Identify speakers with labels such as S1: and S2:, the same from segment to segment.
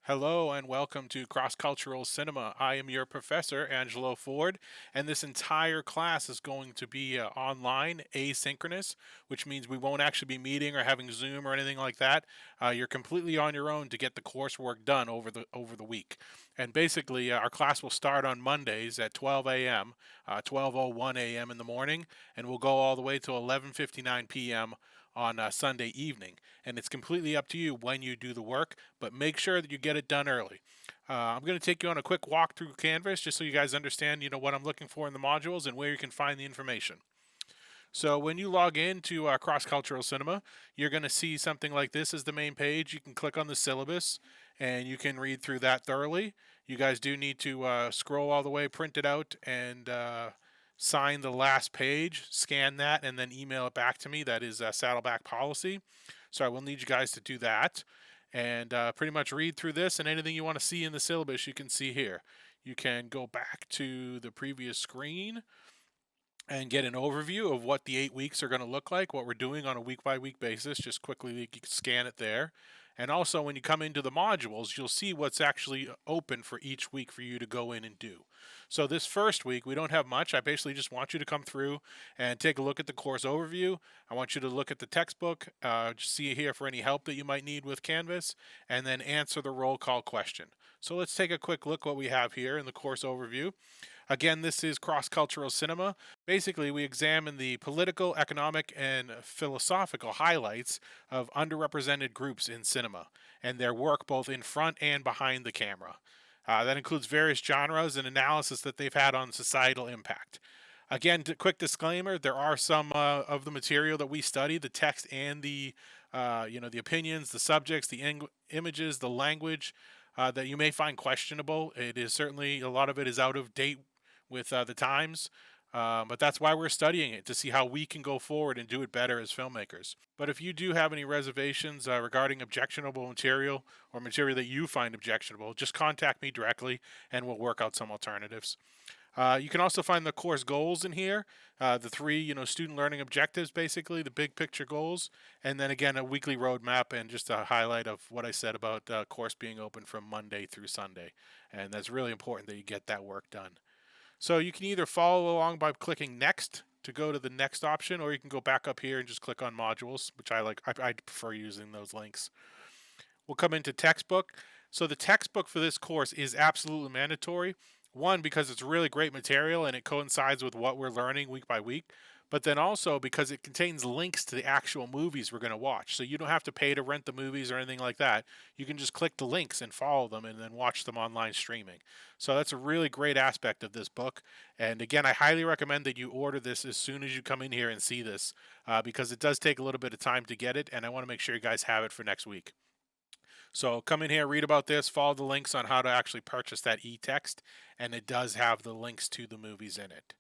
S1: Hello and welcome to Cross Cultural Cinema. I am your professor, Angelo Ford, and this entire class is going to be online, asynchronous, which means we won't actually be meeting or having Zoom or anything like that. You're completely on your own to get the coursework done over the week. And basically, our class will start on Mondays at 12 a.m., 12:01 a.m. in the morning, and we'll go all the way to 11:59 p.m. on Sunday evening. And it's completely up to you when you do the work, but make sure that you get it done early. I'm going to take you on a quick walk through Canvas just so you guys understand, what I'm looking for in the modules and where you can find the information. So when you log into Cross Cultural Cinema, you're going to see something like this as the main page. You can click on the syllabus and you can read through that thoroughly. You guys do need to scroll all the way, print it out, and sign the last page, scan that, and then email it back to me. That is Saddleback policy. So I will need you guys to do that and pretty much read through this, and anything you want to see in the syllabus you can see here. You can go back to the previous screen and get an overview of what the 8 weeks are going to look like, what we're doing on a week by week basis. Just quickly scan it there. And also, when you come into the modules, you'll see what's actually open for each week for you to go in and do. So, this first week, we don't have much. I basically just want you to come through and take a look at the course overview. I want you to look at the textbook, just see here for any help that you might need with Canvas, and then answer the roll call question. So, let's take a quick look what we have here in the course overview. Again, this is Cross Cultural Cinema. Basically, we examine the political, economic, and philosophical highlights of underrepresented groups in cinema and their work both in front and behind the camera. That includes various genres and analysis that they've had on societal impact. Again, quick disclaimer: there are some of the material that we study, the text and the opinions, the subjects, the images, the language, that you may find questionable. It is certainly a lot of it is out of date with the times. But that's why we're studying it, to see how we can go forward and do it better as filmmakers. But if you do have any reservations regarding objectionable material or material that you find objectionable, just contact me directly and we'll work out some alternatives. You can also find the course goals in here, the three, student learning objectives, basically the big picture goals, and then again a weekly roadmap and just a highlight of what I said about course being open from Monday through Sunday, and that's really important that you get that work done. So you can either follow along by clicking next to go to the next option, or you can go back up here and just click on modules, which I like. I prefer using those links. We'll come into textbook. So the textbook for this course is absolutely mandatory. One, because it's really great material and it coincides with what we're learning week by week, but then also because it contains links to the actual movies we're going to watch. So you don't have to pay to rent the movies or anything like that. You can just click the links and follow them and then watch them online streaming. So that's a really great aspect of this book. And again, I highly recommend that you order this as soon as you come in here and see this, because it does take a little bit of time to get it, and I want to make sure you guys have it for next week. So come in here, read about this, follow the links on how to actually purchase that e-text, and it does have the links to the movies in it.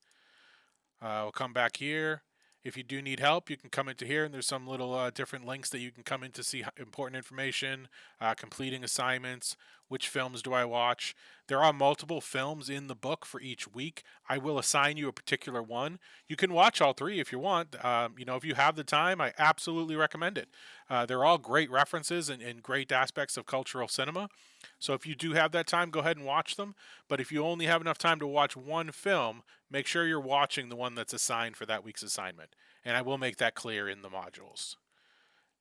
S1: We'll come back here. If you do need help, you can come into here, and there's some little different links that you can come in to see important information, completing assignments, which films do I watch. There are multiple films in the book for each week. I will assign you a particular one. You can watch all three if you want. If you have the time, I absolutely recommend it. They're all great references and great aspects of cultural cinema. So if you do have that time, go ahead and watch them. But if you only have enough time to watch one film, make sure you're watching the one that's assigned for that week's assignment. And I will make that clear in the modules.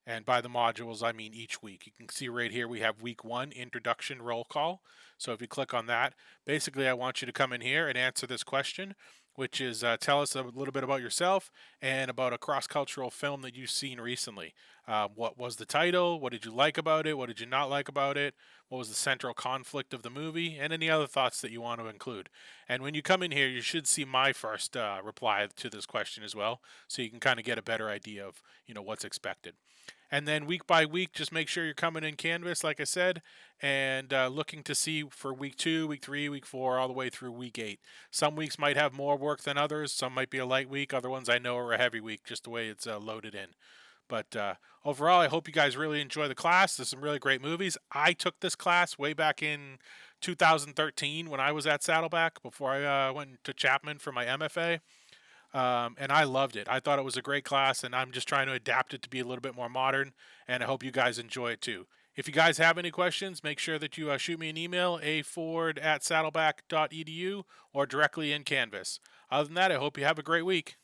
S1: And by the modules, I mean each week. You can see right here we have week 1, introduction roll call. So if you click on that, basically I want you to come in here and answer this question, which is tell us a little bit about yourself and about a cross-cultural film that you've seen recently. What was the title? What did you like about it? What did you not like about it? What was the central conflict of the movie? And any other thoughts that you want to include. And when you come in here, you should see my first reply to this question as well, so you can kind of get a better idea of what's expected. And then week by week, just make sure you're coming in Canvas, like I said, and looking to see for week 2, week 3, week 4, all the way through week 8. Some weeks might have more work than others. Some might be a light week. Other ones I know are a heavy week, just the way it's loaded in. But overall, I hope you guys really enjoy the class. There's some really great movies. I took this class way back in 2013 when I was at Saddleback before I went to Chapman for my MFA. And I loved it. I thought it was a great class, and I'm just trying to adapt it to be a little bit more modern, and I hope you guys enjoy it too. If you guys have any questions, make sure that you shoot me an email, aford@saddleback.edu, or directly in Canvas. Other than that, I hope you have a great week.